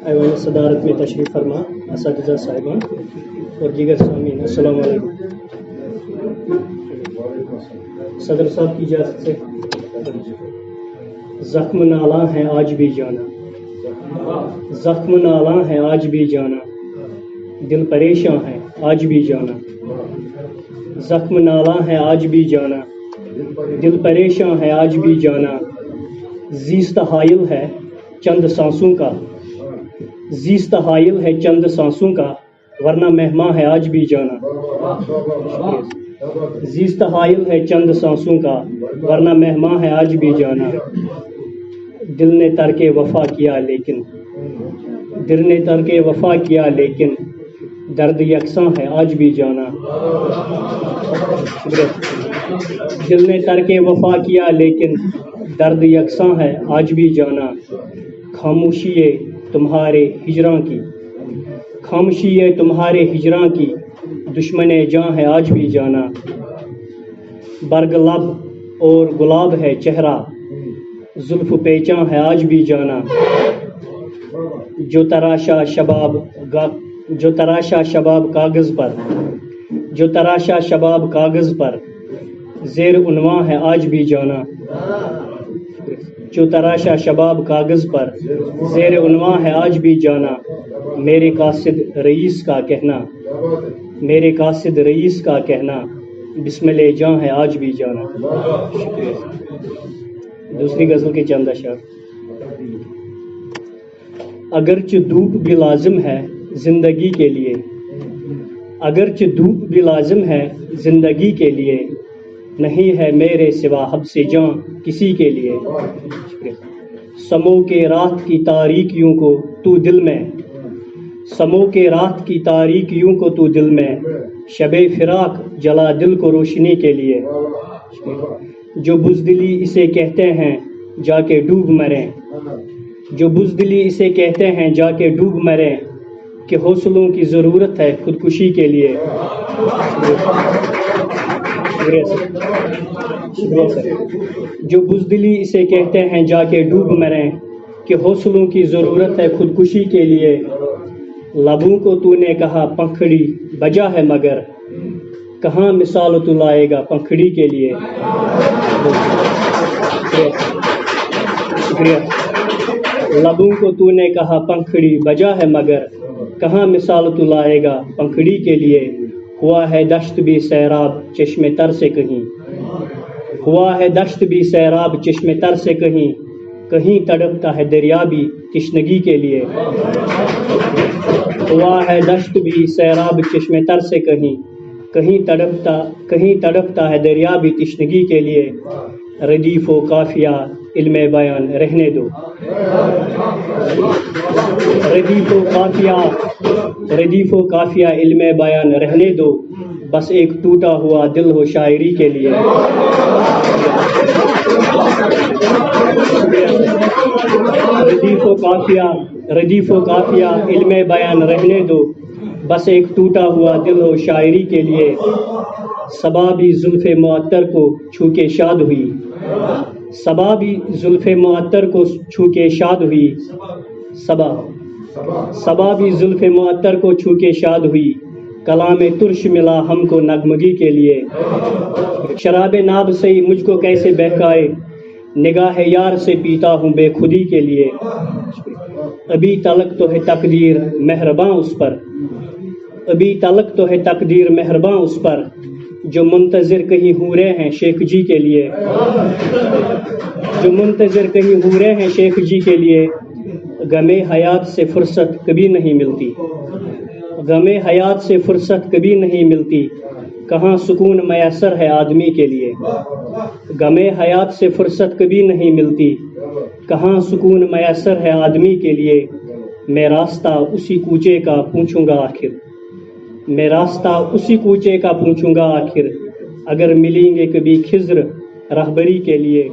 ایوان صدارت میں تشریف فرما اساتذہ صاحبان اور دیگر سامعین، السلام علیکم۔ صدر صاحب کی اجازت سے زخم نالاں ہے آج بھی جانا، زخم نالاں ہے آج بھی جانا، دل پریشاں ہے آج بھی جانا، زخم نالاں ہے آج بھی جانا، دل پریشاں ہے آج بھی جانا، زیست حائل ہے چند سانسوں کا، زیست حائل ہے چند سانسوں کا، ورنہ مہماں ہے آج بھی جانا، زیست حائل ہے چند سانسوں کا، ورنہ مہماں ہے آج بھی جانا، دل نے ترک وفا کیا لیکن، دل نے ترک وفا کیا لیکن، درد یکساں ہے آج بھی جانا، دل نے ترک وفا کیا لیکن، درد یکساں ہے آج بھی جانا، خاموشی ہے تمہارے ہجراں کی، خاموشی ہے تمہارے ہجراں کی، دشمن جاں ہے آج بھی جانا، برگ لب اور گلاب ہے چہرہ، زلف پیچاں ہے آج بھی جانا، جو تراشا شباب کاغذ پر، جو تراشا شباب کاغذ پر، زیر عنواں ہے آج بھی جانا، جو تراشا شباب کاغذ پر، زیر عنواں ہے آج بھی جانا، میرے قاصد رئیس کا کہنا، میرے قاصد رئیس کا کہنا، بسمل جاں ہے آج بھی جانا۔ دوسری غزل کے چند اشعار۔ اگرچہ دھوپ بھی لازم ہے زندگی کے لیے، اگرچہ دھوپ بھی لازم ہے زندگی کے لیے، نہیں ہے میرے سوا حبس جاں کسی کے لیے، سمو کے رات کی تاریکیوں کو تو دل میں، سمو کے رات کی تاریکیوں کو تو دل میں، شب فراق جلا دل کو روشنی کے لیے، جو بزدلی اسے کہتے ہیں جا کے ڈوب مریں، جو بزدلی اسے کہتے ہیں جا کے ڈوب مریں، کہ حوصلوں کی ضرورت ہے خودکشی کے لیے، جو بزدلی اسے کہتے ہیں جا کے ڈوب مریں، کہ حوصلوں کی ضرورت ہے خودکشی کے لیے، لبوں کو تو نے کہا پنکھڑی بجا ہے مگر، کہاں مثال تو لائے گا پنکھڑی کے لیے، شکریہ۔ لبوں کو تو نے کہا پنکھڑی بجا ہے مگر، کہاں مثال تو لائے گا پنکھڑی کے لیے، ہوا ہے دشت بھی سیراب چشم تر سے کہیں، ہوا ہے دشت بھی سیراب چشم تر سے کہیں، کہیں تڑپتا ہے دریا بھی تشنگی کے لیے، ہوا ہے دشت بھی سیراب چشم تر سے کہیں، کہیں تڑپتا ہے دریا بھی تشنگی کے لیے، ردیف و قافیہ علم بیان رہنے دو، ردیف و قافیہ علم بیان رہنے دو، بس ایک ٹوٹا ہوا دل ہو شاعری کے لیے، ردیف و قافیہ علم بیان رہنے دو، بس ایک ٹوٹا ہوا دل ہو شاعری کے لیے، صبا بھی زلف معطر کو چھو کے شاد ہوئی، صبا بھی زلف معطر کو چھو کے شاد ہوئی، صبا بھی زلف معطر کو چھو کے شاد ہوئی، کلام ترش ملا ہم کو نغمگی کے لیے، شراب ناب سے مجھ کو کیسے بہکائے، نگاہ یار سے پیتا ہوں بے خودی کے لیے، ابھی تلک تو ہے تقدیر مہرباں اس پر، ابھی تلک تو ہے تقدیر مہرباں اس پر، جو منتظر کہیں حوریں ہیں شیخ جی کے لیے، جو منتظر کہیں حوریں ہیں شیخ جی کے لیے، غم حیات سے فرصت کبھی نہیں ملتی، غم حیات سے فرصت کبھی نہیں ملتی، کہاں سکون میسر ہے آدمی کے لیے، غم حیات سے فرصت کبھی نہیں ملتی، کہاں سکون میسر ہے آدمی کے لیے، میں راستہ اسی کوچے کا پوچھوں گا آخر، میں راستہ اسی کوچے کا پوچھوں گا آخر، اگر ملیں گے کبھی خضر رہبری کے لیے،